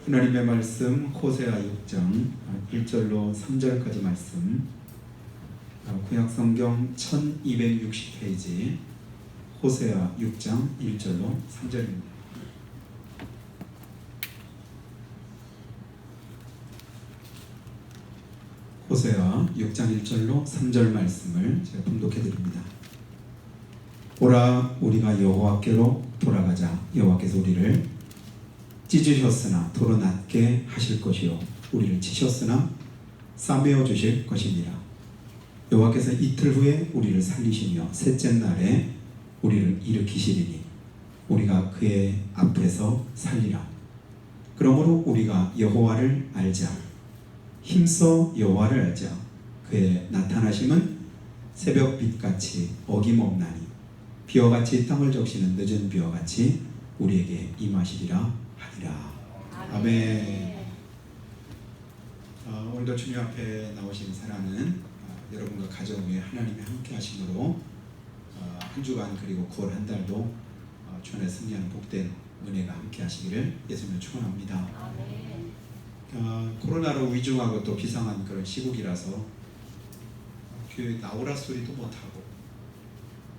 하나님의 말씀 호세아 6장 1절로 3절까지 말씀, 구약성경 1260페이지 호세아 6장 1절로 3절입니다. 호세아 6장 1절로 3절 말씀을 제가 봉독해 드립니다. 오라, 우리가 여호와께로 돌아가자. 여호와께서 우리를 찢으셨으나 도로 낫게 하실 것이요, 우리를 치셨으나 싸매어 주실 것이니라. 여호와께서 이틀 후에 우리를 살리시며 셋째 날에 우리를 일으키시리니 우리가 그의 앞에서 살리라. 그러므로 우리가 여호와를 알자. 힘써 여호와를 알자. 그의 나타나심은 새벽빛같이 어김없나니 비와같이 땅을 적시는 늦은 비와같이 우리에게 임하시리라 하니라. 아멘. 오늘도 주님 앞에 나오신 사랑은 여러분과 가정 위에 하나님의 함께 하심으로 한 주간 그리고 9월 한 달도 주 안에 승리하는 복된 은혜가 함께 하시기를 예수님을 축원합니다. 코로나로 위중하고 또 비상한 그런 시국이라서 교회 나오라 소리도 못하고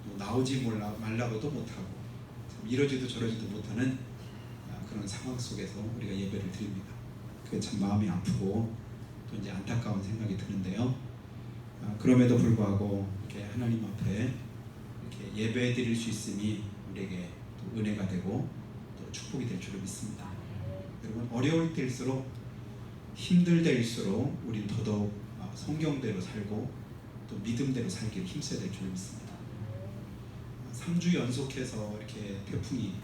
또 나오지 말라고도 못하고 이러지도 저러지도 못하는 그런 상황 속에서 우리가 예배를 드립니다. 그게 참 마음이 아프고 또 이제 안타까운 생각이 드는데요. 그럼에도 불구하고 이렇게 하나님 앞에 이렇게 예배 드릴 수 있음이 우리에게 또 은혜가 되고 또 축복이 될 줄을 믿습니다. 여러분, 어려울 때일수록 힘들 때일수록 우린 더더욱 성경대로 살고 또 믿음대로 살기를 힘써야 될 줄을 믿습니다. 3주 연속해서 이렇게 태풍이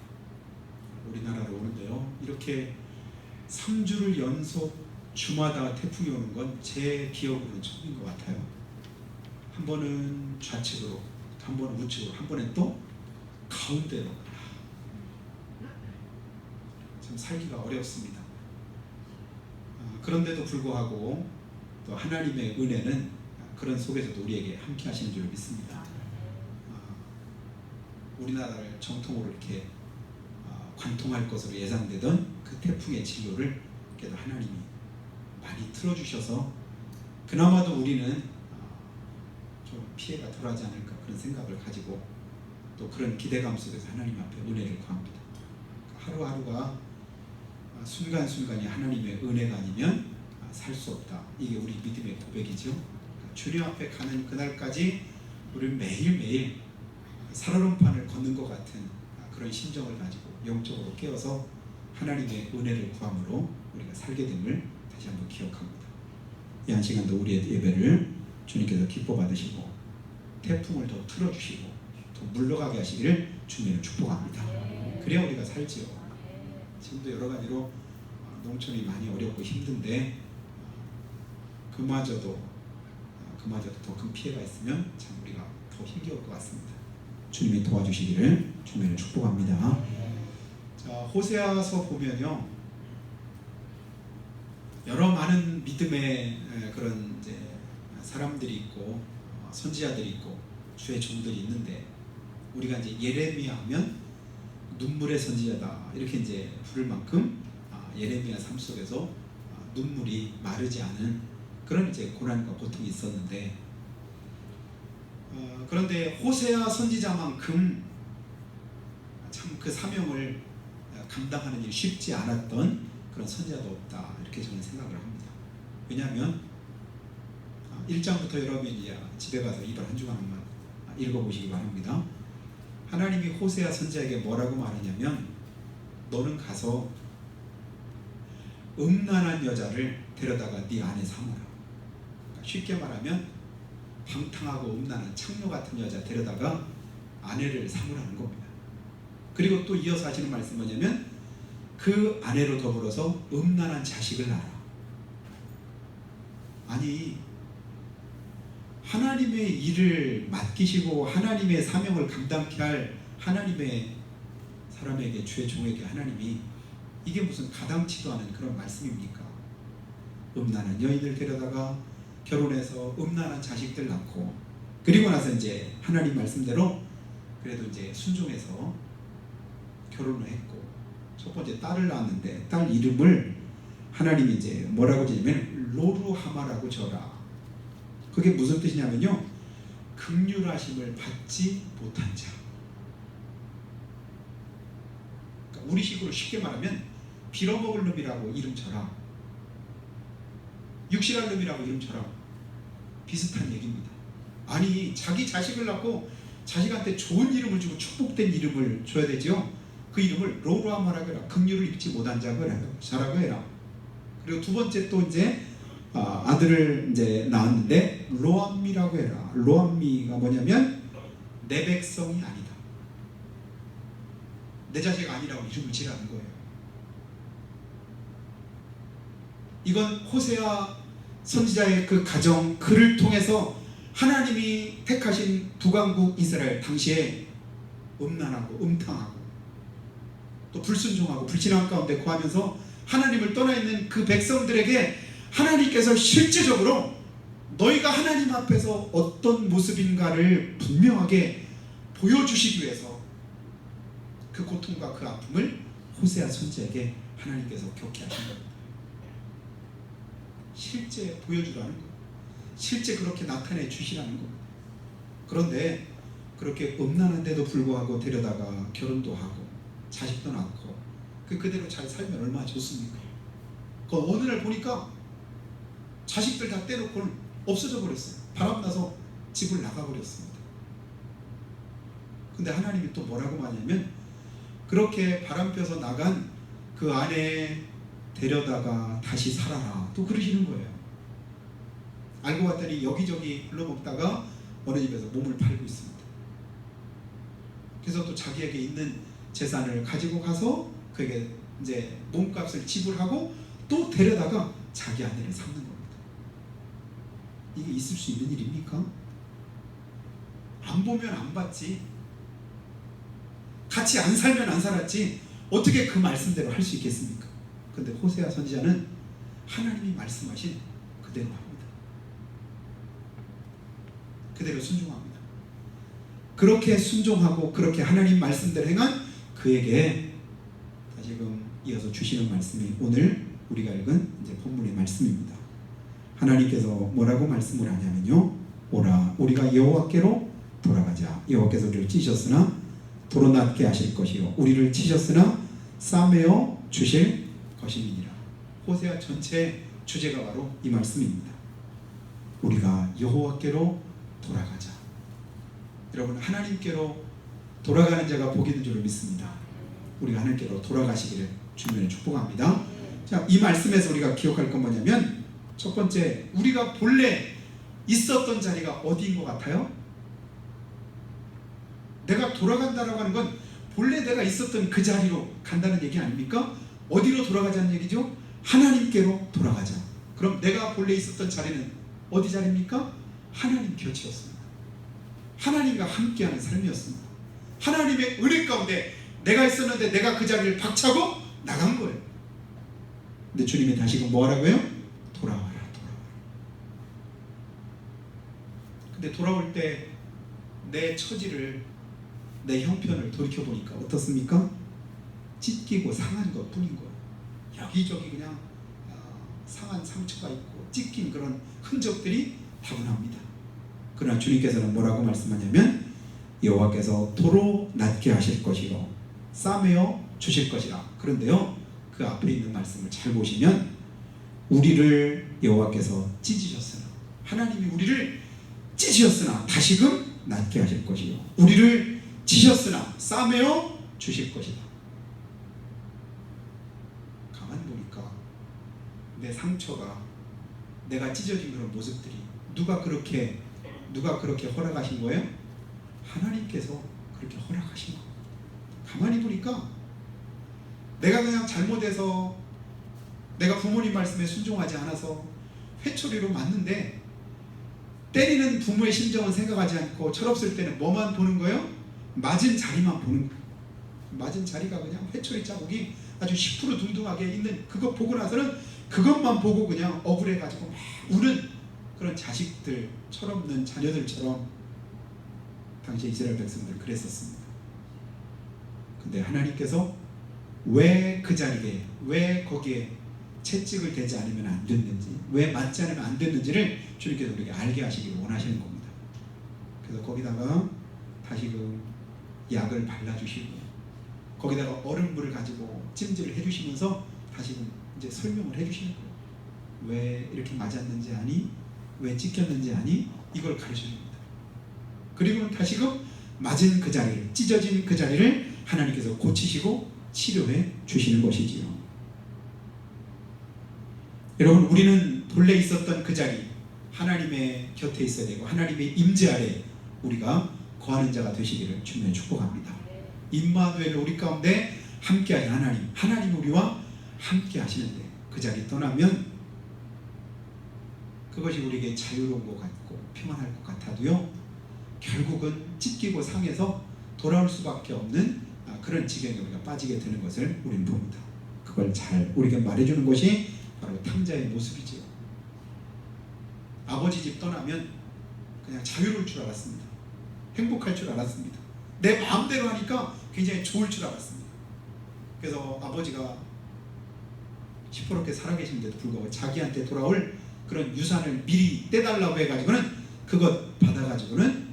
우리나라로 오는데요. 이렇게 3주를 연속 주마다 태풍이 오는 건 제 기억으로는 처음인 것 같아요. 한 번은 좌측으로, 한 번은 우측으로, 한 번은 또 가운데로. 참 살기가 어렵습니다. 그런데도 불구하고 또 하나님의 은혜는 그런 속에서도 우리에게 함께 하시는 줄 믿습니다. 우리나라를 정통으로 이렇게 관통할 것으로 예상되던 그 태풍의 진로를 그래도 하나님이 많이 틀어주셔서 그나마도 우리는 좀 피해가 덜하지 않을까 그런 생각을 가지고 또 그런 기대감 속에서 하나님 앞에 은혜를 구합니다. 하루하루가 순간순간이 하나님의 은혜가 아니면 살 수 없다. 이게 우리 믿음의 고백이죠. 주님 앞에 가는 그날까지 우리는 매일매일 살얼음판을 걷는 것 같은 그런 심정을 가지고 영적으로 깨어서 하나님의 은혜를 구함으로 우리가 살게 됨을 다시 한번 기억합니다. 이 한 시간도 우리의 예배를 주님께서 기뻐 받으시고 태풍을 더 틀어주시고 더 물러가게 하시기를 주님을 축복합니다. 그래야 우리가 살지요. 지금도 여러 가지로 농촌이 많이 어렵고 힘든데 그마저도 더 큰 피해가 있으면 참 우리가 더 힘겨울 것 같습니다. 주님이 도와주시기를 주님을 축복합니다. 자, 호세아서 보면요, 여러 많은 믿음의 그런 이제 사람들이 있고 선지자들이 있고 주의 종들이 있는데 우리가 이제 예레미야 하면 눈물의 선지자다 이렇게 이제 부를 만큼 예레미야 삶 속에서 눈물이 마르지 않은 그런 이제 고난과 고통이 있었는데 그런데 호세아 선지자만큼 참 그 사명을 감당하는 일이 쉽지 않았던 그런 선지자도 없다 이렇게 저는 생각을 합니다. 왜냐하면 1장부터 여러분이 집에 가서 이번 한 주간만 읽어보시기 바랍니다. 하나님이 호세아 선지자에게 뭐라고 말하냐면 너는 가서 음란한 여자를 데려다가 네 안에 삼아라. 그러니까 쉽게 말하면 방탕하고 음란한 창녀 같은 여자 데려다가 아내를 삼으라는 겁니다. 그리고 또 이어서 하시는 말씀은 뭐냐면 그 아내로 더불어서 음란한 자식을 낳아라. 아니, 하나님의 일을 맡기시고 하나님의 사명을 감당케 할 하나님의 사람에게, 주의 종에게 하나님이 이게 무슨 가당치도 않은 그런 말씀입니까? 음란한 여인을 데려다가 결혼해서 음란한 자식들 낳고 그리고 나서 이제 하나님 말씀대로 그래도 이제 순종해서 결혼을 했고 첫 번째 딸을 낳았는데 딸 이름을 하나님이 이제 뭐라고 지냐면 로루하마라고 져라. 그게 무슨 뜻이냐면요, 긍휼하심을 받지 못한 자. 그러니까 우리식으로 쉽게 말하면 빌어먹을 놈이라고 이름 쳐라, 육실할 놈이라고 이름 쳐라, 비슷한 얘기입니다. 아니, 자기 자식을 낳고 자식한테 좋은 이름을 주고 축복된 이름을 줘야 되죠. 그 이름을 로루하마라고 해라. 긍휼을 입지 못한 자라고 해라. 그리고 두 번째 또 이제 아들을 이제 낳았는데 로암미라고 해라. 로암미가 뭐냐면 내 백성이 아니다, 내 자식 아니라고 이름을 지라는 거예요. 이건 호세아 선지자의 그 가정, 그를 통해서 하나님이 택하신 북왕국 이스라엘, 당시에 음란하고 음탕하고 또 불순종하고 불신앙 가운데 거하면서 하나님을 떠나 있는 그 백성들에게 하나님께서 실제적으로 너희가 하나님 앞에서 어떤 모습인가를 분명하게 보여주시기 위해서 그 고통과 그 아픔을 호세아 선지자에게 하나님께서 겪게 하신 겁니다. 실제 보여주라는 거예요. 실제 그렇게 나타내 주시라는 겁니다. 그런데 그렇게 음란한데도 불구하고 데려다가 결혼도 하고 자식도 낳고 그대로 잘 살면 얼마나 좋습니까? 그 어느 날 보니까 자식들 다 떼놓고는 없어져 버렸어요. 바람나서 집을 나가버렸습니다. 근데 하나님이 또 뭐라고 하냐면, 그렇게 바람펴서 나간 그 아내 데려다가 다시 살아라, 또 그러시는 거예요. 알고 봤더니 여기저기 흘러먹다가 어느 집에서 몸을 팔고 있습니다. 그래서 또 자기에게 있는 재산을 가지고 가서 그에게 이제 몸값을 지불하고 또 데려다가 자기 아내를 삼는 겁니다. 이게 있을 수 있는 일입니까? 안 보면 안 봤지, 같이 안 살면 안 살았지, 어떻게 그 말씀대로 할 수 있겠습니까? 근데 호세아 선지자는 하나님이 말씀하신 그대로 합니다. 그대로 순종합니다. 그렇게 순종하고 그렇게 하나님 말씀대로 행한 그에게 다시금 이어서 주시는 말씀이 오늘 우리가 읽은 이제 본문의 말씀입니다. 하나님께서 뭐라고 말씀을 하냐면요, 오라, 우리가 여호와께로 돌아가자. 여호와께서 우리를 찢으셨으나 도로 낫게 하실 것이요, 우리를 치셨으나 싸매어 주실 것임이니라. 호세아 전체 주제가 바로 이 말씀입니다. 우리가 여호와께로 돌아가자. 여러분, 하나님께로 돌아가는 자가 복이 있는 줄을 믿습니다. 우리가 하나님께로 돌아가시기를 주님을 축복합니다. 자, 이 말씀에서 우리가 기억할 건 뭐냐면, 첫 번째, 우리가 본래 있었던 자리가 어디인 것 같아요? 내가 돌아간다라고 하는 건 본래 내가 있었던 그 자리로 간다는 얘기 아닙니까? 어디로 돌아가자는 얘기죠? 하나님께로 돌아가자. 그럼 내가 본래 있었던 자리는 어디 자리입니까? 하나님 곁이었습니다. 하나님과 함께하는 삶이었습니다. 하나님의 은혜 가운데 내가 있었는데 내가 그 자리를 박차고 나간 거예요. 근데 주님이 다시금 뭐 하라고요? 돌아와라, 돌아와라. 근데 돌아올 때 내 처지를, 내 형편을 돌이켜보니까 어떻습니까? 찢기고 상한 것 뿐인 거예요. 여기저기 그냥 상한 상처가 있고 찢긴 그런 흔적들이 다분합니다. 그러나 주님께서는 뭐라고 말씀하냐면, 여호와께서 도로 낫게 하실 것이요, 싸매어 주실 것이라. 그런데요, 그 앞에 있는 말씀을 잘 보시면, 우리를 여호와께서 찢으셨으나, 하나님이 우리를 찢으셨으나 다시금 낫게 하실 것이요, 우리를 치셨으나 싸매어 주실 것이다. 가만히 보니까 내 상처가, 내가 찢어진 그런 모습들이 누가 그렇게 허락하신 거예요? 하나님께서 그렇게 허락하신 거. 가만히 보니까 내가 그냥 잘못해서, 내가 부모님 말씀에 순종하지 않아서 회초리로 맞는데, 때리는 부모의 심정은 생각하지 않고 철없을 때는 뭐만 보는 거예요? 맞은 자리만 보는 거예요. 맞은 자리가 그냥 회초리 자국이 아주 10% 둥둥하게 있는 그거 보고 나서는 그것만 보고 그냥 억울해가지고 막 우는 그런 자식들, 철없는 자녀들처럼 당시 이스라엘 백성들 그랬었습니다. 근데 하나님께서 왜 그 자리에, 왜 거기에 채찍을 대지 않으면 안 됐는지, 왜 맞지 않으면 안 됐는지를 주님께서 우리에게 알게 하시기를 원하시는 겁니다. 그래서 거기다가 다시금 약을 발라주시고, 거기다가 얼음물을 가지고 찜질을 해주시면서 다시금 이제 설명을 해주시는 거예요. 왜 이렇게 맞았는지 아니? 왜 찢겼는지 아니? 이걸 가르쳐줍니다. 그리고는 다시금 맞은 그 자리를, 찢어진 그 자리를 하나님께서 고치시고 치료해 주시는 것이지요. 여러분, 우리는 본래 있었던 그 자리, 하나님의 곁에 있어야 되고 하나님의 임재 아래 우리가 거하는 자가 되시기를 주님의 축복합니다. 임마누엘, 우리 가운데 함께하신 하나님, 하나님 우리와 함께 하시는데 그 자리 떠나면 그것이 우리에게 자유로운 것 같고 평안할 것 같아도요, 결국은 찢기고 상해서 돌아올 수밖에 없는 그런 지경에 우리가 빠지게 되는 것을 우리는 봅니다. 그걸 잘 우리에게 말해주는 것이 바로 탕자의 모습이지요. 아버지 집 떠나면 그냥 자유로울 줄 알았습니다. 행복할 줄 알았습니다. 내 마음대로 하니까 굉장히 좋을 줄 알았습니다. 그래서 아버지가 시퍼렇게 살아계신데도 불구하고 자기한테 돌아올 그런 유산을 미리 떼달라고 해가지고는 그것 받아가지고는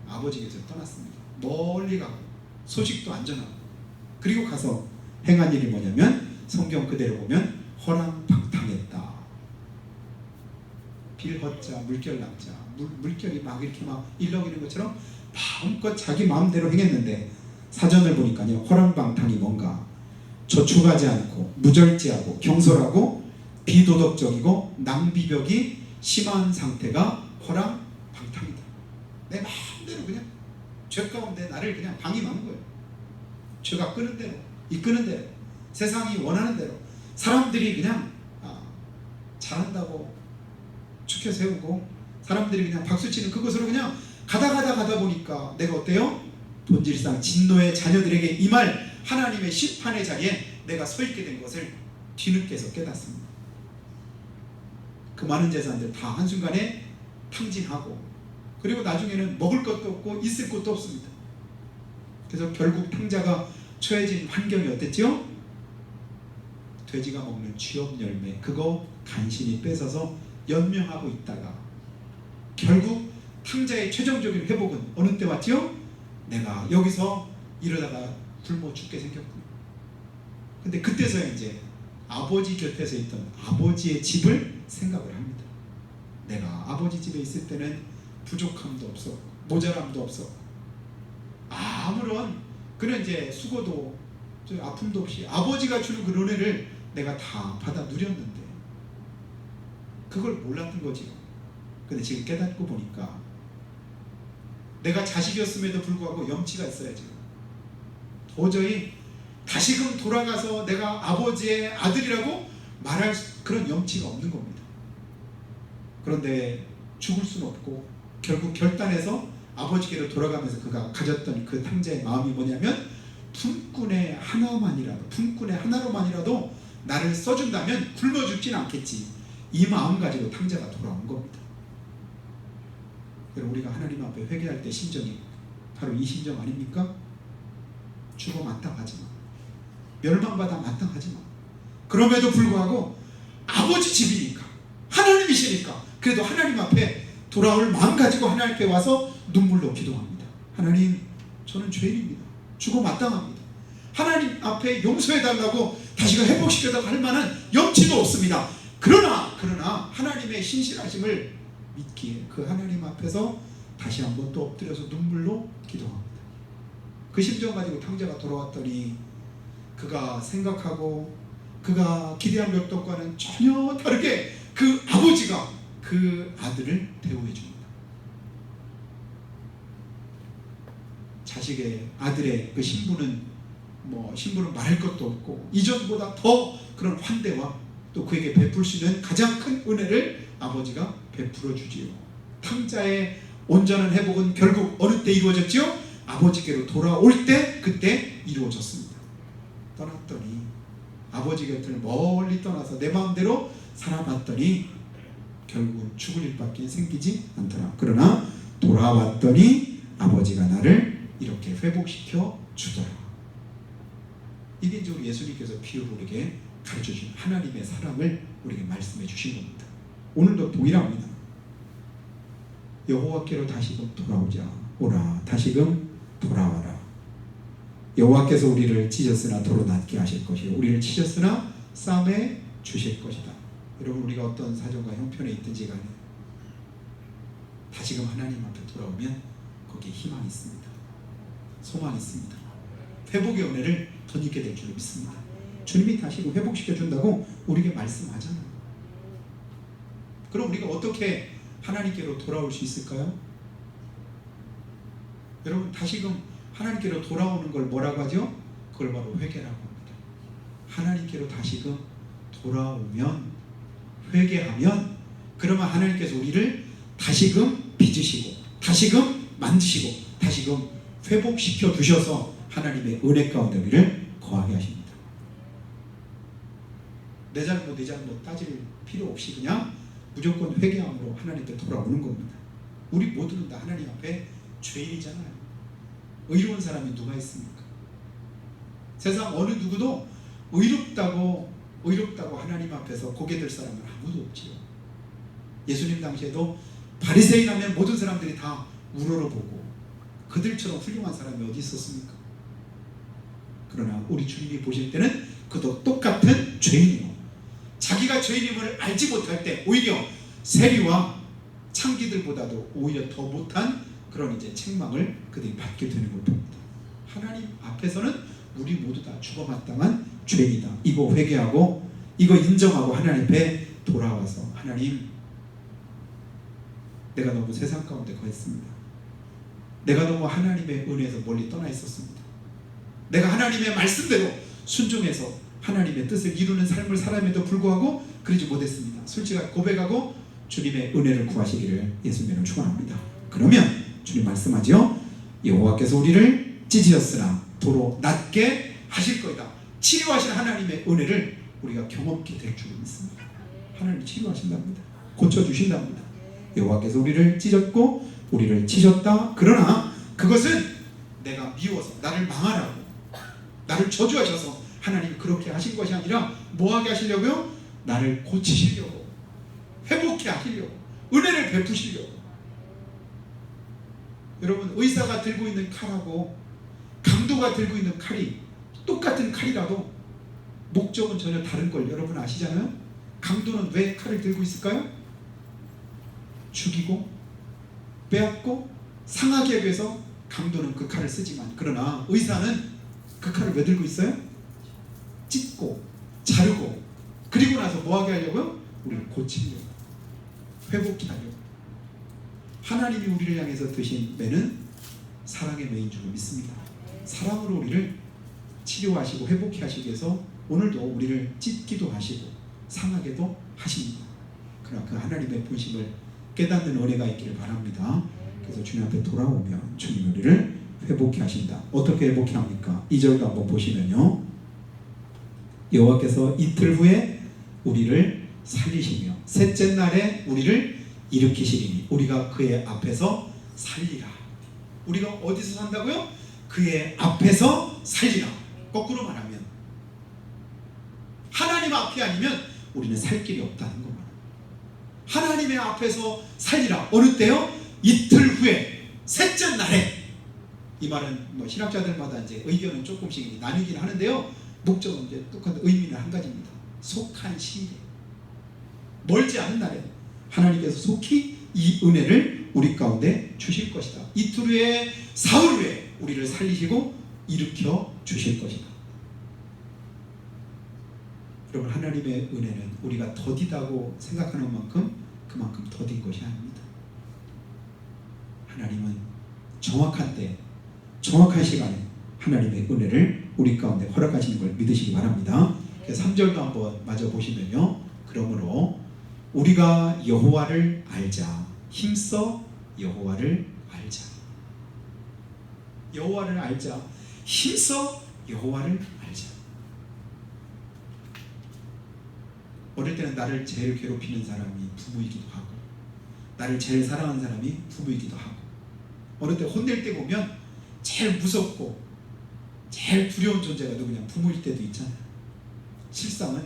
아버지께서 떠났습니다. 멀리 가고 소식도 안 전하고, 그리고 가서 행한 일이 뭐냐면 성경 그대로 보면 허랑방탕했다. 빌헛자 물결납자, 물결이 막 이렇게 막 일렁이는 것처럼 마음껏 자기 마음대로 행했는데, 사전을 보니까요, 허랑방탕이 뭔가 저축하지 않고 무절제하고 경솔하고 비도덕적이고 낭비벽이 심한 상태가 허랑방탕이다. 내 마음대로 그냥 죄 가운데 나를 그냥 방임하는 거예요. 죄가 끄는 대로, 이끄는 대로, 세상이 원하는 대로, 사람들이 그냥 잘한다고 축혀 세우고 사람들이 그냥 박수치는 그것으로 그냥 가다 보니까 내가 어때요? 본질상 진노의 자녀들에게 임할 하나님의 심판의 자리에 내가 서 있게 된 것을 뒤늦게서 깨닫습니다. 그 많은 재산들 다 한순간에 탕진하고, 그리고 나중에는 먹을 것도 없고 있을 것도 없습니다. 그래서 결국 탕자가 처해진 환경이 어땠죠? 돼지가 먹는 쥐업 열매, 그거 간신히 뺏어서 연명하고 있다가 결국 탕자의 최종적인 회복은 어느 때 왔죠? 내가 여기서 이러다가 굶어 죽게 생겼구나. 근데 그때서야 이제 아버지 곁에서 있던 아버지의 집을 생각을 합니다. 내가 아버지 집에 있을 때는 부족함도 없었고 모자람도 없었고 아무런 그런 이제 수고도 아픔도 없이 아버지가 주는 그 은혜를 내가 다 받아 누렸는데 그걸 몰랐던 거지요. 근데 지금 깨닫고 보니까 내가 자식이었음에도 불구하고 염치가 있어야지. 도저히 다시금 돌아가서 내가 아버지의 아들이라고 말할 그런 염치가 없는 겁니다. 그런데 죽을 수는 없고 결국 결단해서 아버지께로 돌아가면서 그가 가졌던 그 탕자의 마음이 뭐냐면 품꾼의 하나로만이라도 나를 써준다면 굶어 죽진 않겠지. 이 마음 가지고 탕자가 돌아온 겁니다. 우리가 하나님 앞에 회개할 때 심정이 바로 이 심정 아닙니까? 죽어 마땅하지 마. 멸망받아 마땅하지 마. 그럼에도 불구하고 아버지 집이니까 하나님이시니까 그래도 하나님 앞에 돌아올 마음 가지고 하나님께 와서 눈물로 기도합니다. 하나님, 저는 죄인입니다. 죽어 마땅합니다. 하나님 앞에 용서해달라고 다시금 회복시켜달라고 할 만한 염치도 없습니다. 그러나 하나님의 신실하심을 믿기에 그 하나님 앞에서 다시 한번 또 엎드려서 눈물로 기도합니다. 그 심정 가지고 탕자가 돌아왔더니 그가 생각하고 그가 기대한 것과는 전혀 다르게 그 아버지가 그 아들을 대우해 줍니다. 자식의 아들의 그 신부는 말할 것도 없고 이전보다 더 그런 환대와 또 그에게 베풀 수 있는 가장 큰 은혜를 아버지가 베풀어 주지요. 탕자의 온전한 회복은 결국 어느 때 이루어졌지요? 아버지께로 돌아올 때 그때 이루어졌습니다. 떠났더니 아버지 곁을 멀리 떠나서 내 마음대로 살아봤더니 결국은 죽을 일밖에 생기지 않더라. 그러나 돌아왔더니 아버지가 나를 이렇게 회복시켜 주더라. 이게 이제 우리 예수님께서 비유로 우리에게 가르쳐주신 하나님의 사랑을 우리에게 말씀해 주신 겁니다. 오늘도 동일합니다. 여호와께로 다시금 돌아오자. 오라 다시금 돌아와라. 여호와께서 우리를 찢었으나 도로 낫게 하실 것이요 우리를 치셨으나 싸매 주실 것이다. 여러분, 우리가 어떤 사정과 형편에 있든지 간에 다시금 하나님 앞에 돌아오면 거기에 희망이 있습니다. 소망이 있습니다. 회복의 은혜를 덧입게 될 줄 믿습니다. 주님이 다시금 회복시켜 준다고 우리에게 말씀하잖아요. 그럼 우리가 어떻게 하나님께로 돌아올 수 있을까요? 여러분, 다시금 하나님께로 돌아오는 걸 뭐라고 하죠? 그걸 바로 회개라고 합니다. 하나님께로 다시금 돌아오면, 회개하면, 그러면 하나님께서 우리를 다시금 빚으시고 다시금 만드시고 다시금 회복시켜 주셔서 하나님의 은혜 가운데 우리를 거하게 하십니다. 내 잘못 따질 필요 없이 그냥 무조건 회개함으로 하나님께 돌아오는 겁니다. 우리 모두는 다 하나님 앞에 죄인이잖아요. 의로운 사람이 누가 있습니까? 세상 어느 누구도 의롭다고 하나님 앞에서 고개 들 사람은 아무도 없지요. 예수님 당시에도 바리새인 하면 모든 사람들이 다 우러러보고 그들처럼 훌륭한 사람이 어디 있었습니까? 그러나 우리 주님이 보실 때는 그도 똑같은 죄인이요, 자기가 죄인임을 알지 못할 때 오히려 세리와 창기들보다도 오히려 더 못한 그런 이제 책망을 그들이 받게 되는 걸 봅니다. 하나님 앞에서는 우리 모두 다 죽어마땅한 죄인이다. 이거 회개하고 이거 인정하고 하나님 앞에 돌아와서, 하나님, 내가 너무 세상 가운데 거했습니다. 내가 너무 하나님의 은혜에서 멀리 떠나 있었습니다. 내가 하나님의 말씀대로 순종해서 하나님의 뜻을 이루는 삶을 살아임에도 불구하고 그러지 못했습니다. 솔직하게 고백하고 주님의 은혜를 구하시기를 예수님으로 축원합니다. 그러면 주님 말씀하죠. 여호와께서 우리를 찢으셨으나 도로 낫게 하실 거이다. 치료하신 하나님의 은혜를 우리가 경험케 될 줄 믿습니다. 하나님이 치료하신답니다. 고쳐주신답니다. 여호와께서 우리를 찢었고 우리를 치셨다. 그러나 그것은 내가 미워서 나를 망하라고, 나를 저주하셔서 하나님이 그렇게 하신 것이 아니라 뭐하게 하시려고요? 나를 고치시려고, 회복케 하시려고, 은혜를 베푸시려고. 여러분, 의사가 들고 있는 칼하고 강도가 들고 있는 칼이 똑같은 칼이라도 목적은 전혀 다른 걸 여러분 아시잖아요? 강도는 왜 칼을 들고 있을까요? 죽이고 빼앗고 상하게 하기 위해서 강도는 그 칼을 쓰지만, 그러나 의사는 그 칼을 왜 들고 있어요? 찢고 자르고 그리고 나서 뭐하게 하려고요? 우리를 고치려고, 회복케 하려고. 하나님이 우리를 향해서 드신 매는 사랑의 매인 줄 믿습니다. 사랑으로 우리를 치료하시고 회복케 하시기 위해서 오늘도 우리를 찢기도 하시고 상하게도 하십니다. 그러나 그 하나님의 본심을 깨닫는 은혜가 있기를 바랍니다. 그래서 주님 앞에 돌아오면 주님 우리를 회복케 하신다. 어떻게 회복케 합니까? 2절도 한번 보시면요, 여호와께서 이틀 후에 우리를 살리시며 셋째 날에 우리를 일으키시리니 우리가 그의 앞에서 살리라. 우리가 어디서 산다고요? 그의 앞에서 살리라. 거꾸로 말하면 하나님 앞이 아니면 우리는 살 길이 없다는 겁니다. 하나님의 앞에서 살리라. 어느 때요? 이틀 후에, 셋째 날에. 이 말은 뭐 신학자들마다 이제 의견은 조금씩 나뉘긴 하는데요, 목적은 이제 똑같은 의미는 한 가지입니다. 속한 시일에, 멀지 않은 날에 하나님께서 속히 이 은혜를 우리 가운데 주실 것이다. 이틀 후에, 사흘 후에 우리를 살리시고 일으켜 주실 것이다. 여러분, 하나님의 은혜는 우리가 더디다고 생각하는 만큼 그만큼 더딘 것이 아닙니다. 하나님은 정확한 때, 정확한 시간에 하나님의 은혜를 우리 가운데 허락하시는 걸 믿으시기 바랍니다. 3절도 한번 마저 보시면요, 그러므로 우리가 여호와를 알자, 힘써 여호와를 알자. 여호와를 알자, 힘써 여호와를 알자. 어릴 때는 나를 제일 괴롭히는 사람이 부모이기도 하고, 나를 제일 사랑하는 사람이 부모이기도 하고, 어릴 때 혼낼 때 보면 제일 무섭고 제일 두려운 존재가 누구냐? 부모일 때도 있잖아요. 실상은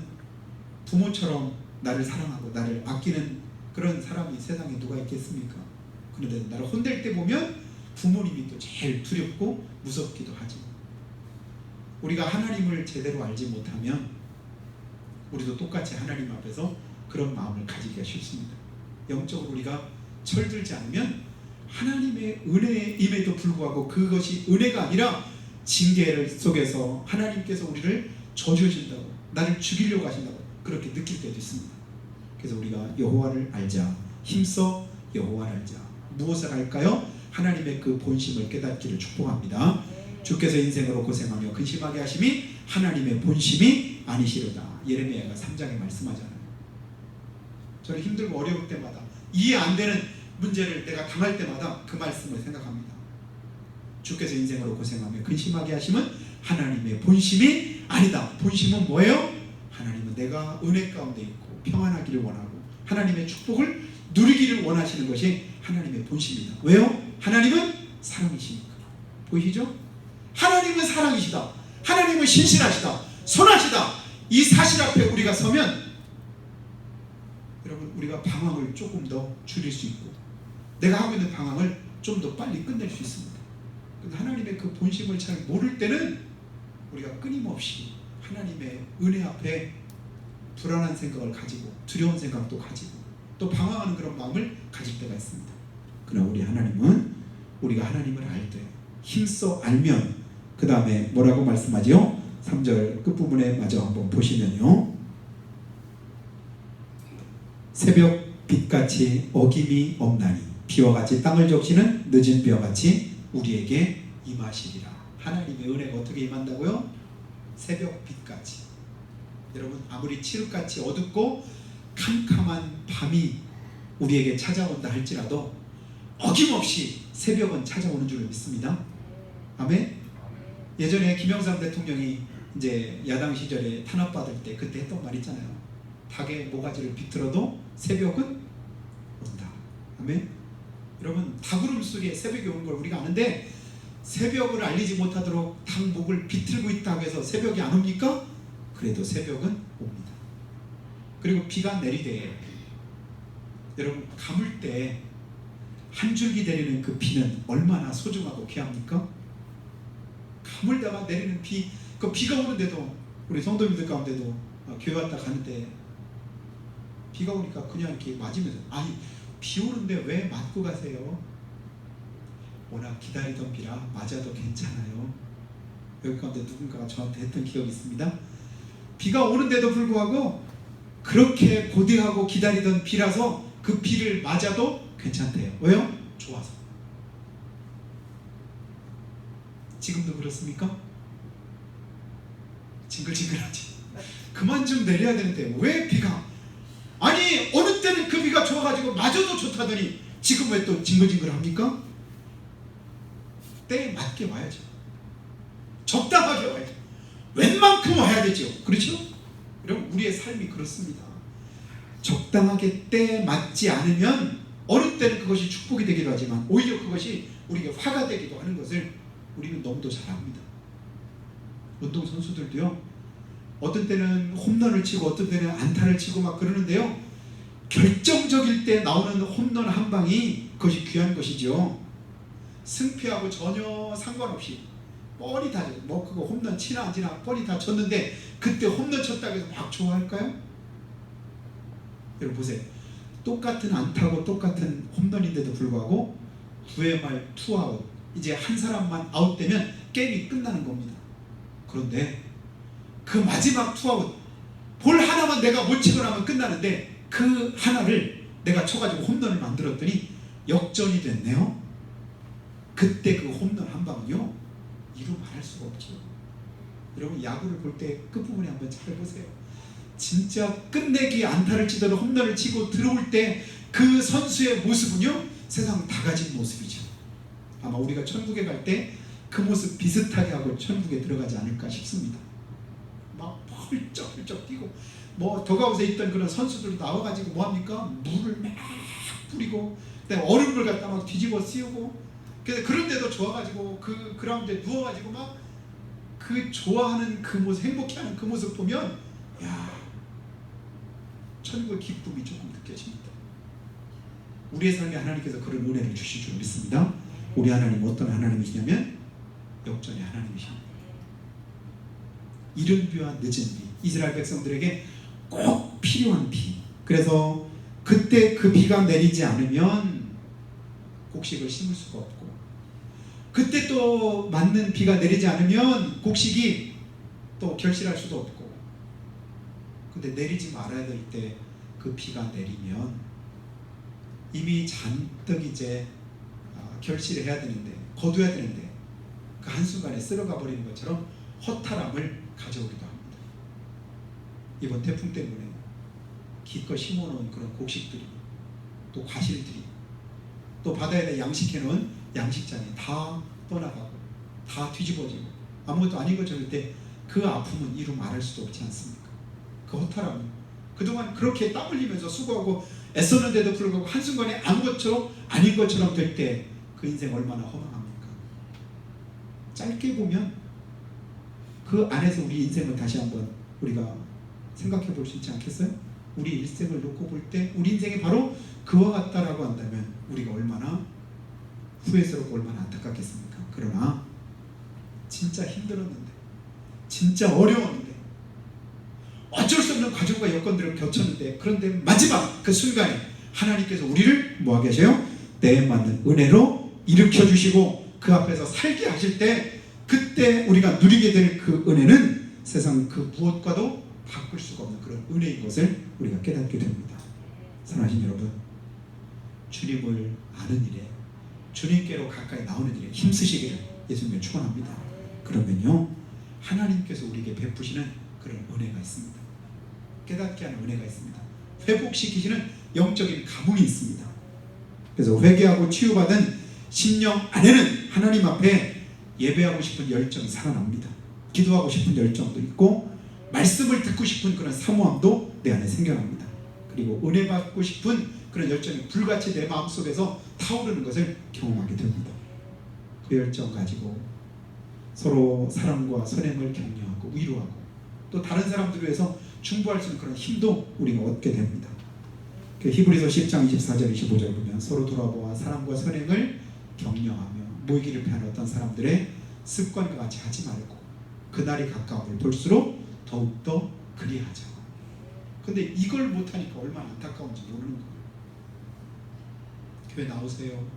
부모처럼 나를 사랑하고 나를 아끼는 그런 사람이 세상에 누가 있겠습니까? 그런데 나를 혼낼 때 보면 부모님이 또 제일 두렵고 무섭기도 하죠. 우리가 하나님을 제대로 알지 못하면 우리도 똑같이 하나님 앞에서 그런 마음을 가지기가 쉽습니다. 영적으로 우리가 철들지 않으면 하나님의 은혜임에도 불구하고 그것이 은혜가 아니라 징계 속에서 하나님께서 우리를 저주하신다고, 나를 죽이려고 하신다고 그렇게 느낄 때도 있습니다. 그래서 우리가 여호와를 알자, 힘써 여호와를 알자. 무엇을 알까요? 하나님의 그 본심을 깨닫기를 축복합니다. 주께서 인생으로 고생하며 근심하게 하심이 하나님의 본심이 아니시로다. 예레미야가 3장에 말씀하잖아요. 저는 힘들고 어려울 때마다 이해 안 되는 문제를 내가 당할 때마다 그 말씀을 생각합니다. 주께서 인생으로 고생하며 근심하게 하심은 하나님의 본심이 아니다. 본심은 뭐예요? 하나님은 내가 은혜 가운데 있고 평안하기를 원하고 하나님의 축복을 누리기를 원하시는 것이 하나님의 본심이다. 왜요? 하나님은 사랑이시니까. 보이시죠? 하나님은 사랑이시다. 하나님은 신실하시다. 선하시다. 이 사실 앞에 우리가 서면 여러분 우리가 방황을 조금 더 줄일 수 있고 내가 하고 있는 방황을 좀 더 빨리 끝낼 수 있습니다. 근데 하나님의 그 본심을 잘 모를 때는 우리가 끊임없이 하나님의 은혜 앞에 불안한 생각을 가지고 두려운 생각도 가지고 또 방황하는 그런 마음을 가질 때가 있습니다. 그러나 우리 하나님은 우리가 하나님을 알 때 힘써 알면 그 다음에 뭐라고 말씀하지요? 3절 끝부분에 마저 한번 보시면요. 새벽 빛같이 어김이 없나니 비와 같이 땅을 적시는 늦은 비와 같이 우리에게 임하시리라. 하나님의 은혜가 어떻게 임한다고요? 새벽 빛같이. 여러분 아무리 칠흑같이 어둡고 캄캄한 밤이 우리에게 찾아온다 할지라도 어김없이 새벽은 찾아오는 줄 믿습니다. 아멘. 예전에 김영삼 대통령이 이제 야당 시절에 탄압받을 때 그때 했던 말 있잖아요. 닭의 모가지를 비틀어도 새벽은 온다. 아멘. 여러분 닭 울음소리에 새벽이 오는 걸 우리가 아는데 새벽을 알리지 못하도록 닭 목을 비틀고 있다고 해서 새벽이 안 옵니까? 그래도 새벽은 옵니다. 그리고 비가 내리되 여러분 가물 때 한 줄기 내리는 그 비는 얼마나 소중하고 귀합니까? 가물다가 내리는 비, 그 비가 오는데도 우리 성도님들 가운데도 교회 왔다 가는데 비가 오니까 그냥 이렇게 맞으면서 아니 비 오는데 왜 맞고 가세요? 워낙 기다리던 비라 맞아도 괜찮아요. 여기 가운데 누군가가 저한테 했던 기억이 있습니다. 비가 오는데도 불구하고 그렇게 고대하고 기다리던 비라서 그 비를 맞아도 괜찮대요. 왜요? 좋아서. 지금도 그렇습니까? 징글징글하지. 그만 좀 내려야 되는데 왜 비가 아니 어느 때는 그 비가 좋아가지고 맞아도 좋다더니 지금 왜 또 징글징글합니까? 때에 맞게 와야죠. 적당하게 와야죠. 웬만큼 와야 되죠. 그렇죠? 여러분 우리의 삶이 그렇습니다. 적당하게 때에 맞지 않으면 어느 때는 그것이 축복이 되기도 하지만 오히려 그것이 우리에게 화가 되기도 하는 것을 우리는 너무도 잘 압니다. 운동선수들도요 어떤 때는 홈런을 치고 어떤 때는 안타를 치고 막 그러는데요 결정적일 때 나오는 홈런 한 방이 그것이 귀한 것이죠. 승패하고 전혀 상관없이 뻔히 다 뭐 그거 홈런 치나 안 치나 뻔히 다 쳤는데 그때 홈런 쳤다고 해서 막 좋아할까요? 여러분 보세요. 똑같은 안타고 똑같은 홈런인데도 불구하고 9회 말 투아웃 이제 한 사람만 아웃되면 게임이 끝나는 겁니다. 그런데 그 마지막 투아웃 볼 하나만 내가 못 치고 나면 끝나는데 그 하나를 내가 쳐가지고 홈런을 만들었더니 역전이 됐네요. 그때 그 홈런 한 방은요 이루 말할 수가 없죠. 여러분 야구를 볼 때 끝부분에 한번 잘 보세요. 진짜 끝내기 안타를 치더라도 홈런을 치고 들어올 때 그 선수의 모습은요 세상 다 가진 모습이죠. 아마 우리가 천국에 갈 때 그 모습 비슷하게 하고 천국에 들어가지 않을까 싶습니다. 막 펄쩍펄쩍 뛰고 뭐 더가웃에 있던 그런 선수들도 나와가지고 뭐합니까? 물을 막 뿌리고 얼음을 갖다 막 뒤집어 씌우고 그런데도 좋아가지고 그 그라운드에 누워가지고 막 그 좋아하는 그 모습 행복해하는 그 모습 보면 야, 천국의 기쁨이 조금 느껴집니다. 우리의 삶에 하나님께서 그런 은혜를 주실 줄 믿습니다. 우리 하나님은 어떤 하나님이시냐면 역전의 하나님이십니다. 이른 비와 늦은 비, 이스라엘 백성들에게 꼭 필요한 비. 그래서 그때 그 비가 내리지 않으면 곡식을 심을 수가 없고, 그때 또 맞는 비가 내리지 않으면 곡식이 또 결실할 수도 없고, 근데 내리지 말아야 될 때 그 비가 내리면 이미 잔뜩 이제 결실을 해야 되는데, 거둬야 되는데 그 한순간에 쓸어가 버리는 것처럼 허탈함을 가져오기도 합니다. 이번 태풍 때문에 기껏 심어놓은 그런 곡식들이, 또 과실들이, 또 바다에다 양식해놓은 양식장이 다 떠나가고 다 뒤집어지고 아무것도 아닌 것처럼 때 그 아픔은 이루 말할 수도 없지 않습니까? 그 허탈함은 그동안 그렇게 땀 흘리면서 수고하고 애썼는데도 불구하고 한순간에 아무것처럼 아닌 것처럼 될 때 그 인생 얼마나 허망합니까? 짧게 보면 그 안에서 우리 인생을 다시 한번 우리가 생각해 볼 수 있지 않겠어요? 우리 일생을 놓고 볼 때 우리 인생이 바로 그와 같다라고 한다면 우리가 얼마나 후회스럽고 얼마나 안타깝겠습니까? 그러나 진짜 힘들었는데, 진짜 어려웠는데, 어쩔 수 없는 과정과 여건들을 겪었는데, 그런데 마지막 그 순간에 하나님께서 우리를 뭐하게 하셔요? 때에 맞는 은혜로 일으켜 주시고 그 앞에서 살게 하실 때, 그때 우리가 누리게 될 그 은혜는 세상 그 무엇과도 바꿀 수가 없는 그런 은혜인 것을 우리가 깨닫게 됩니다. 사랑하신 여러분, 주님을 아는 일에, 주님께로 가까이 나오는 일에 힘쓰시기를 예수님을 축원합니다. 그러면요, 하나님께서 우리에게 베푸시는 그런 은혜가 있습니다. 깨닫게 하는 은혜가 있습니다. 회복시키시는 영적인 감흥이 있습니다. 그래서 회개하고 치유받은 심령 안에는 하나님 앞에 예배하고 싶은 열정이 살아납니다. 기도하고 싶은 열정도 있고, 말씀을 듣고 싶은 그런 사모함도 내 안에 생겨납니다. 그리고 은혜 받고 싶은 그런 열정이 불같이 내 마음속에서 타오르는 것을 경험하게 됩니다. 그 열정 가지고 서로 사랑과 선행을 격려하고 위로하고, 또 다른 사람들을 위해서 중보할 수 있는 그런 힘도 우리가 얻게 됩니다. 그 히브리서 10장 24절 25절 보면 서로 돌아보아 사랑과 선행을 격려하며 모이기를 피하는 어떤 사람들의 습관과 같이 하지 말고 그날이 가까움을 볼수록 더욱더 그리하자. 근데 이걸 못하니까 얼마나 안타까운지 모르는 거예요. 교회 나오세요,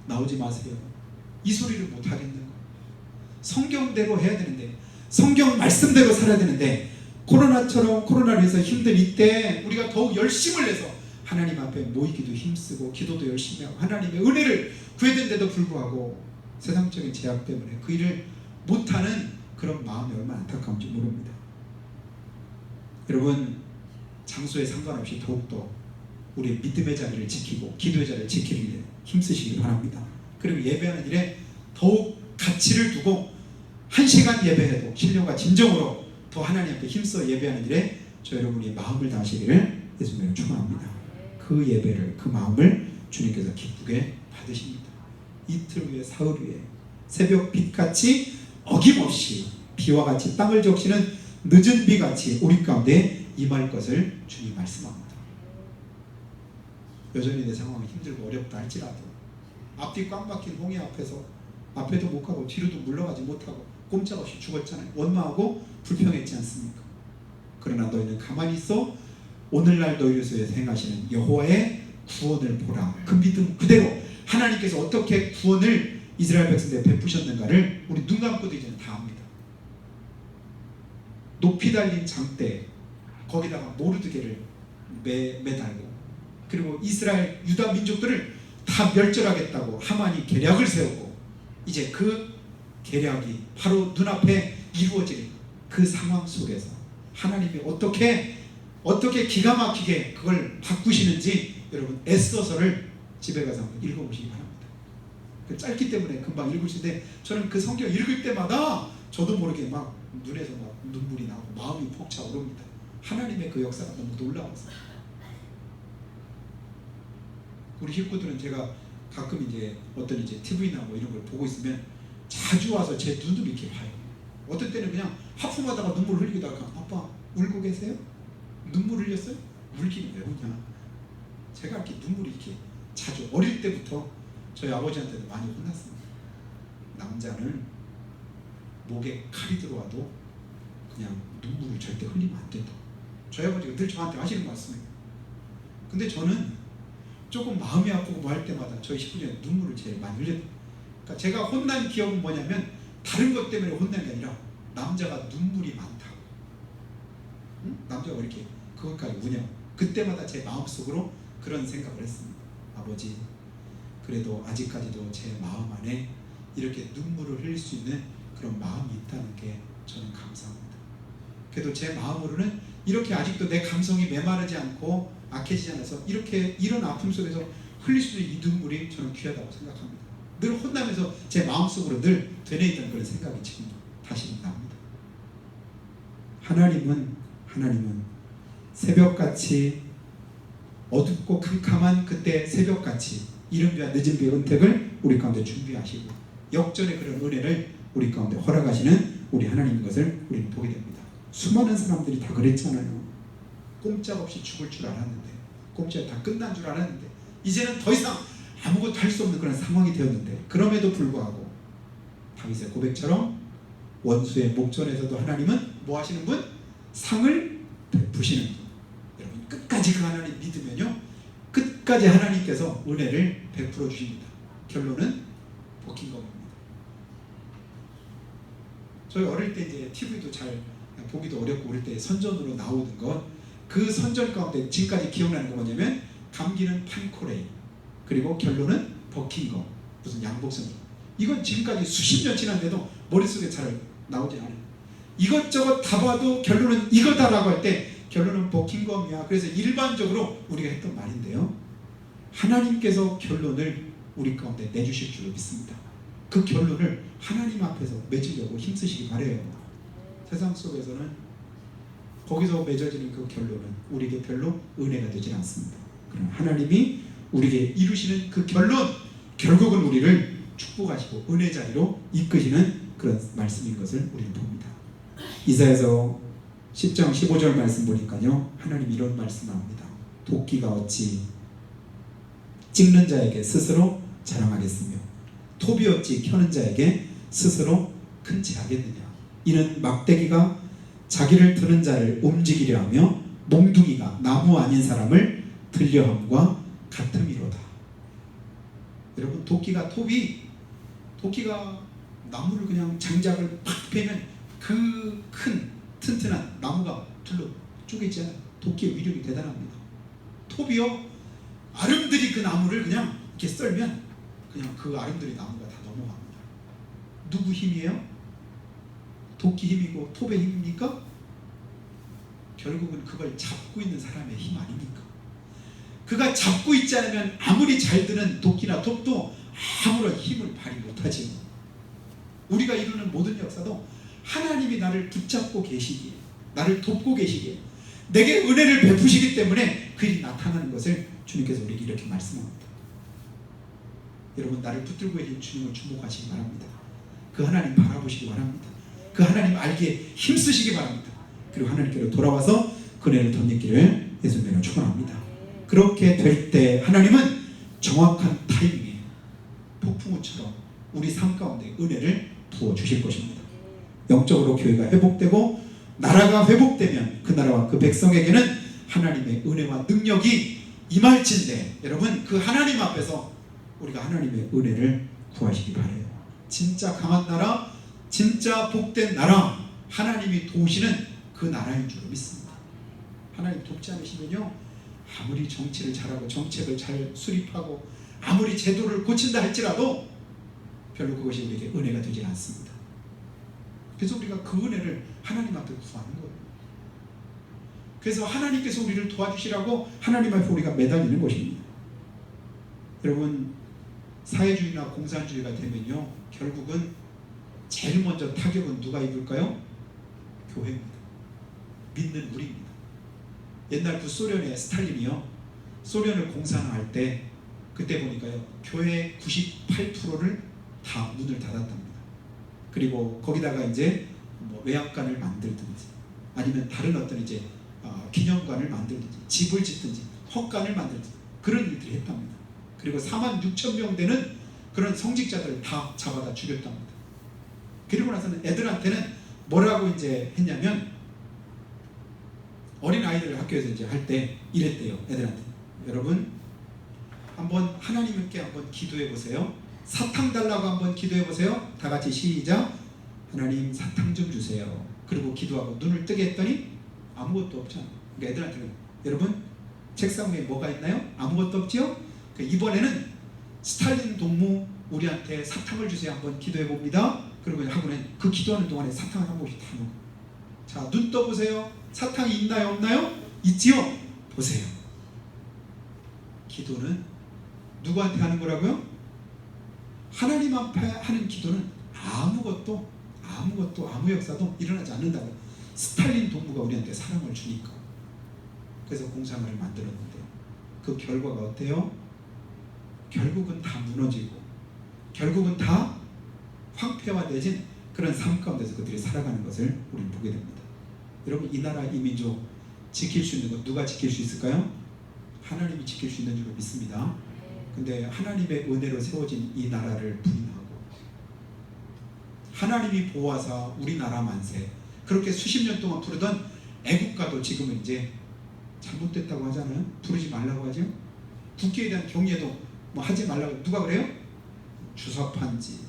나오지 마세요, 이 소리를 못하겠는 거예요. 성경대로 해야 되는데, 성경 말씀대로 살아야 되는데, 코로나로 해서 힘든 이때 우리가 더욱 열심을 내서 하나님 앞에 모이기도 힘쓰고 기도도 열심히 하고 하나님의 은혜를 구해야 데도 불구하고 세상적인 제약 때문에 그 일을 못하는 그런 마음이 얼마나 안타까운지 모릅니다. 여러분, 장소에 상관없이 더욱더 우리의 믿음의 자리를 지키고 기도의 자리를 지키기 위해 힘쓰시기 바랍니다. 그리고 예배하는 일에 더욱 가치를 두고 1시간 예배해도 신령과 진정으로 더 하나님 앞에 힘써 예배하는 일에 저 여러분이 마음을 다하시기를 예수님을 축원합니다. 그 예배를, 그 마음을 주님께서 기쁘게 받으십니다. 이틀 후에 사흘 후에 새벽 빛같이 어김없이 비와 같이 땅을 적시는 늦은 비같이 우리 가운데 임할 것을 주님 말씀합니다. 여전히 내 상황이 힘들고 어렵다 할지라도 앞뒤 꽉 막힌 홍해 앞에서 앞에도 못 가고 뒤로도 물러가지 못하고 꼼짝없이 죽었잖아요. 원망하고 불평했지 않습니까? 그러나 너희는 가만히 있어 오늘날 너희를 위해서 행하시는 여호와의 구원을 보라. 그 믿음 그대로 하나님께서 어떻게 구원을 이스라엘 백성들에 베푸셨는가를 우리 눈 감고도 이제는 다 압니다. 높이 달린 장대 거기다가 모르드게를 매달고, 그리고 이스라엘 유다 민족들을 다 멸절하겠다고 하만이 계략을 세우고, 이제 그 계략이 바로 눈앞에 이루어질 그 상황 속에서 하나님이 어떻게 기가 막히게 그걸 바꾸시는지 여러분 애써서를 집에 가서 한번 읽어보시기 바랍니다. 짧기 때문에 금방 읽을 수 있는데, 저는 그 성경 읽을 때마다 저도 모르게 막 눈에서 막 눈물이 나고 마음이 벅차오릅니다. 하나님의 그 역사가 너무 놀라워서. 우리 식구들은 제가 가끔 이제 어떤 이제 TV나 뭐 이런 걸 보고 있으면 자주 와서 제 눈을 이렇게 봐요. 어떤 때는 그냥 하품하다가 눈물 흘리다가 아빠 울고 계세요? 눈물 흘렸어요? 울기는 왜 우냐? 제가 이렇게 눈물이 이렇게 자주 어릴 때부터 저희 아버지한테도 많이 혼났습니다. 남자는 목에 칼이 들어와도 그냥 눈물을 절대 흘리면 안 된다. 저희 아버지가 늘 저한테 하시는 말씀이에요. 근데 저는 조금 마음이 아프고 뭐 할 때마다 저희 식구 중에 눈물을 제일 많이 흘렸어요. 그러니까 제가 혼난 기억은 뭐냐면 다른 것 때문에 혼난 게 아니라 남자가 눈물이 많다고. 응? 남자가 왜 이렇게 그것까지 우냐. 그때마다 제 마음속으로 그런 생각을 했습니다. 아버지, 그래도 아직까지도 제 마음 안에 이렇게 눈물을 흘릴 수 있는 그런 마음이 있다는 게 저는 감사합니다. 그래도 제 마음으로는 이렇게 아직도 내 감성이 메마르지 않고 악해지지 않아서 이렇게 이런 아픔 속에서 흘릴 수 있는 이 눈물이 저는 귀하다고 생각합니다. 늘 혼나면서 제 마음속으로 늘 되뇌이던 그런 생각이 지금 다시 납니다. 하나님은 새벽같이 어둡고 캄캄한 그때 새벽같이 이른 비와 늦은 비의 은택을 우리 가운데 준비하시고 역전의 그런 은혜를 우리 가운데 허락하시는 우리 하나님인 것을 우리는 보게 됩니다. 수많은 사람들이 다 그랬잖아요. 꼼짝없이 죽을 줄 알았는데, 꼼짝이 다 끝난 줄 알았는데 이제는 더 이상 아무것도 할 수 없는 그런 상황이 되었는데, 그럼에도 불구하고 다윗의 고백처럼 원수의 목전에서도 하나님은 뭐 하시는 분? 상을 베푸시는 분. 여러분 끝까지 그 하나님 믿으면요, 끝까지 하나님께서 은혜를 베풀어 주십니다. 결론은 버킹엄입니다. 저희 어릴 때 이제 TV도 잘 보기도 어렵고 그럴 때 선전으로 나오는 것, 그 선전 가운데 지금까지 기억나는 거 뭐냐면 감기는 판코레이, 그리고 결론은 버킹엄, 무슨 양복선. 이건 지금까지 수십 년 지났는데도 머릿속에 잘 나오지 않아요. 이것저것 다 봐도 결론은 이거다라고 할 때 결론은 버킹엄이야. 그래서 일반적으로 우리가 했던 말인데요, 하나님께서 결론을 우리 가운데 내주실 줄을 믿습니다. 그 결론을 하나님 앞에서 맺으려고 힘쓰시기 바래요. 세상 속에서는 거기서 맺어지는 그 결론은 우리에게 별로 은혜가 되지 않습니다. 그러나 하나님이 우리에게 이루시는 그 결론, 결국은 우리를 축복하시고 은혜 자리로 이끄시는 그런 말씀인 것을 우리는 봅니다. 이사야서 10장 15절 말씀 보니까요, 하나님 이런 말씀 나옵니다. 도끼가 어찌 찍는 자에게 스스로 자랑하겠으며 톱이 어찌 켜는 자에게 스스로 큰 채 하겠느냐. 이는 막대기가 자기를 드는 자를 움직이려 하며 몽둥이가 나무 아닌 사람을 들려함과 같음이로다. 여러분, 도끼가 나무를 그냥 장작을 팍 패면 그 큰 튼튼한 나무가 둘러 쪼개지잖아요. 도끼의 위력이 대단합니다. 톱이요, 아름드리 그 나무를 그냥 이렇게 썰면 그냥 그 아름드리 나무가 다 넘어갑니다. 누구 힘이에요? 도끼 힘이고 톱의 힘입니까? 결국은 그걸 잡고 있는 사람의 힘 아닙니까? 그가 잡고 있지 않으면 아무리 잘 드는 도끼나 톱도 아무런 힘을 발휘 못하지. 우리가 이루는 모든 역사도 하나님이 나를 붙잡고 계시기에, 나를 돕고 계시기에, 내게 은혜를 베푸시기 때문에 그 일이 나타나는 것을 주님께서 우리에게 이렇게 말씀합니다. 여러분, 나를 붙들고 계신 주님을 주목하시기 바랍니다. 그 하나님 바라보시기 바랍니다. 그 하나님 알기에 힘쓰시기 바랍니다. 그리고 하나님께로 돌아와서 그 은혜를 덧입기를 예수님으로 축원합니다. 그렇게 될 때 하나님은 정확한 타이밍에 폭풍우처럼 우리 삶 가운데 은혜를 부어주실 것입니다. 영적으로 교회가 회복되고 나라가 회복되면 그 나라와 그 백성에게는 하나님의 은혜와 능력이 임할진대, 여러분 그 하나님 앞에서 우리가 하나님의 은혜를 구하시기 바라요. 진짜 강한 나라, 진짜 복된 나라, 하나님이 도우시는 그 나라인 줄 믿습니다. 하나님 돕지 않으시면요, 아무리 정치를 잘하고 정책을 잘 수립하고 아무리 제도를 고친다 할지라도 별로 그것이 우리에게 은혜가 되지 않습니다. 그래서 우리가 그 은혜를 하나님 앞에 구하는 거예요. 그래서 하나님께서 우리를 도와주시라고 하나님 앞에 우리가 매달리는 것입니다. 여러분, 사회주의나 공산주의가 되면요, 결국은 제일 먼저 타격은 누가 입을까요? 교회입니다. 믿는 우리입니다. 옛날 구소련의 스탈린이요, 소련을 공산화할 때 그때 보니까요, 교회 98%를 다 문을 닫았답니다. 그리고 거기다가 이제 뭐 외양간을 만들든지 아니면 다른 어떤 이제 기념관을 만들든지 집을 짓든지 헛간을 만들든지 그런 일들이 했답니다. 그리고 46,000명 되는 그런 성직자들을 다 잡아다 죽였답니다. 그리고 나서는 애들한테는 뭐라고 이제 했냐면, 어린 아이들 학교에서 이제 할 때 이랬대요. 애들한테, 여러분 한번 하나님께 한번 기도해 보세요. 사탕 달라고 한번 기도해 보세요. 다 같이 시작. 하나님 사탕 좀 주세요. 그리고 기도하고 눈을 뜨게 했더니 아무것도 없잖아. 그러니까 애들한테는, 여러분 책상 위에 뭐가 있나요? 아무것도 없죠? 그러니까 이번에는 스탈린 동무 우리한테 사탕을 주세요. 한번 기도해 봅니다. 그리고 하고는 그 기도하는 동안에 사탕을 한 번씩 다 먹어. 자, 눈 떠보세요. 사탕이 있나요? 없나요? 있지요? 보세요. 기도는 누구한테 하는 거라고요? 하나님 앞에 하는 기도는 아무것도 아무 역사도 일어나지 않는다고요. 스탈린 동무가 우리한테 사랑을 주니까. 그래서 공산화를 만들었는데 그 결과가 어때요? 결국은 다 무너지고 결국은 다 황폐화되진 그런 삶 가운데서 그들이 살아가는 것을 우리는 보게 됩니다. 여러분, 이 나라 이 민족 지킬 수 있는 것 누가 지킬 수 있을까요? 하나님이 지킬 수 있는 줄 믿습니다. 근데 하나님의 은혜로 세워진 이 나라를 부인하고 하나님이 보호하사 우리나라 만세 그렇게 수십 년 동안 부르던 애국가도 지금은 이제 잘못됐다고 하잖아요. 부르지 말라고 하죠. 국기에 대한 경의에도 뭐 하지 말라고. 누가 그래요? 주사파인지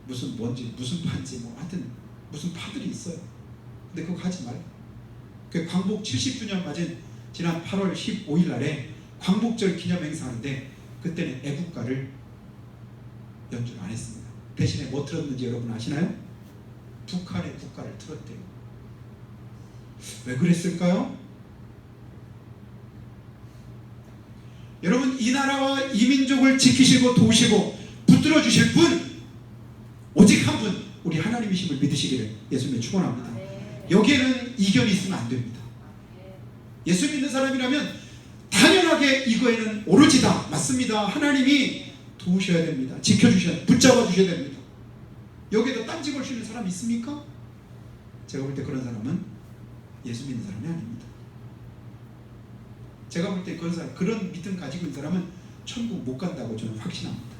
무슨 뭔지 무슨 파인지 뭐 하여튼 무슨 파들이 있어요. 근데 그거 하지 말라. 그 광복 70주년 맞은 지난 8월 15일 날에 광복절 기념 행사하는데 그때는 애국가를 연주를 안 했습니다. 대신에 뭐 틀었는지 여러분 아시나요? 북한의 국가를 틀었대요. 왜 그랬을까요? 여러분, 이 나라와 이 민족을 지키시고 도우시고 붙들어 주실 분 오직 한 분, 우리 하나님이심을 믿으시기를 예수님의 축원합니다. 여기에는 이견이 있으면 안 됩니다. 예수 믿는 사람이라면 당연하게 이거에는 오로지다. 맞습니다. 하나님이 도우셔야 됩니다. 지켜주셔야, 붙잡아 주셔야 됩니다. 여기에다 딴지 걸 수 있는 사람이 있습니까? 제가 볼 때 그런 사람은 예수 믿는 사람이 아닙니다. 제가 볼 때 그런 믿음 가지고 있는 사람은 천국 못 간다고 저는 확신합니다.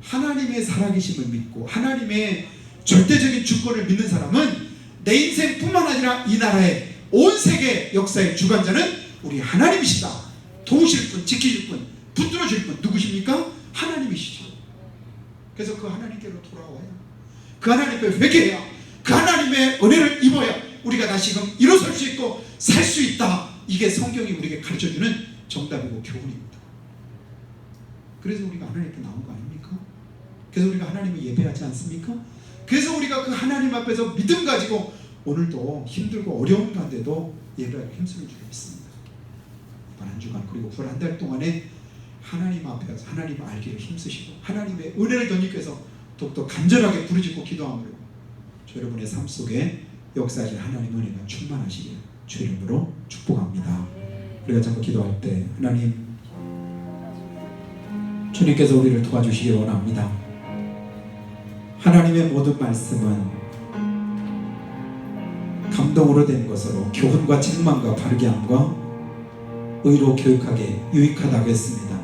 하나님의 살아계심을 믿고 하나님의 절대적인 주권을 믿는 사람은 내 인생뿐만 아니라 이 나라의 온 세계 역사의 주관자는 우리 하나님이시다. 도우실 분, 지키실 분, 붙들어 줄 분 누구십니까? 하나님이시죠. 그래서 그 하나님께로 돌아와야, 그 하나님께 회개해야, 그 하나님의 은혜를 입어야 우리가 다시금 일어설 수 있고 살 수 있다. 이게 성경이 우리에게 가르쳐주는 정답이고 교훈입니다. 그래서 우리가 하나님께 나온 거 아닙니까? 그래서 우리가 하나님을 예배하지 않습니까? 그래서 우리가 그 하나님 앞에서 믿음 가지고 오늘도 힘들고 어려운 가운데도 예배하고 힘쓰는 줄 믿습니다. 이번 한 주간 그리고 그 한 달 동안에 하나님 앞에서 하나님을 알기를 힘쓰시고 하나님의 은혜를 더 입기 위해서 더욱더 간절하게 부르짖고 기도함으로 저 여러분의 삶 속에 역사하신 하나님의 은혜가 충만하시길 주 이름으로 축복합니다. 우리가 자꾸 기도할 때 하나님, 주님께서 우리를 도와주시길 원합니다. 하나님의 모든 말씀은 감동으로 된 것으로 교훈과 책망과 바르게 함과 의로 교육하게 유익하다고 했습니다.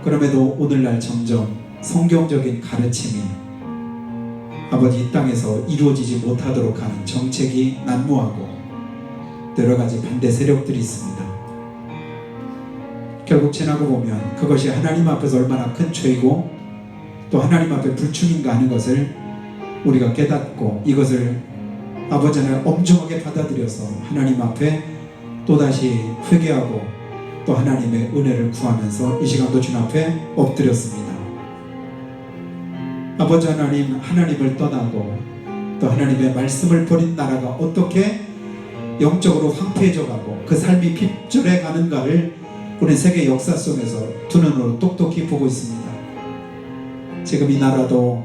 그럼에도 오늘날 점점 성경적인 가르침이 아버지 이 땅에서 이루어지지 못하도록 하는 정책이 난무하고 여러 가지 반대 세력들이 있습니다. 결국 지나고 보면 그것이 하나님 앞에서 얼마나 큰 죄이고 또 하나님 앞에 불충인가 하는 것을 우리가 깨닫고 이것을 아버지 하나님 엄중하게 받아들여서 하나님 앞에 또다시 회개하고 또 하나님의 은혜를 구하면서 이 시간도 주님 앞에 엎드렸습니다. 아버지 하나님, 하나님을 떠나고 또 하나님의 말씀을 버린 나라가 어떻게 영적으로 황폐해져 가고 그 삶이 핍절해 가는가를 우리 세계 역사 속에서 두 눈으로 똑똑히 보고 있습니다. 지금 이 나라도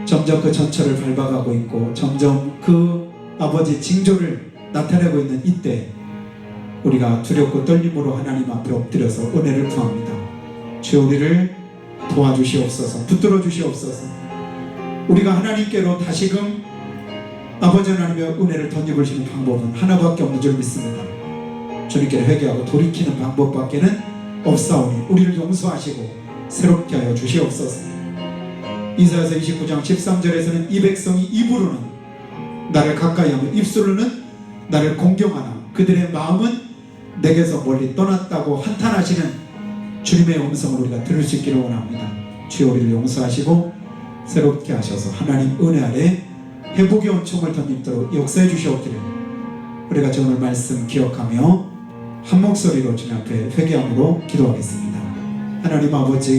점점 그 전철을 밟아가고 있고 점점 그 아버지 징조를 나타내고 있는 이때 우리가 두렵고 떨림으로 하나님 앞에 엎드려서 은혜를 구합니다. 주여 우리를 도와주시옵소서, 붙들어 주시옵소서. 우리가 하나님께로 다시금 아버지 하나님의 은혜를 덧입으시는 방법은 하나밖에 없는 줄 믿습니다. 주님께 회개하고 돌이키는 방법밖에는 없사오니 우리를 용서하시고 새롭게 하여 주시옵소서. 이사야서 29장 13절에서는 이 백성이 입으로는 나를 가까이 하며 입술로는 나를 공경하나 그들의 마음은 내게서 멀리 떠났다고 한탄하시는 주님의 음성을 우리가 들을 수 있기를 원합니다. 주여 우리를 용서하시고 새롭게 하셔서 하나님 은혜 아래 회복의 은총을 덧입도록 역사해 주시옵기를 우리가 오늘 말씀 기억하며 한 목소리로 주님 앞에 회개함으로 기도하겠습니다. 하나님 아버지,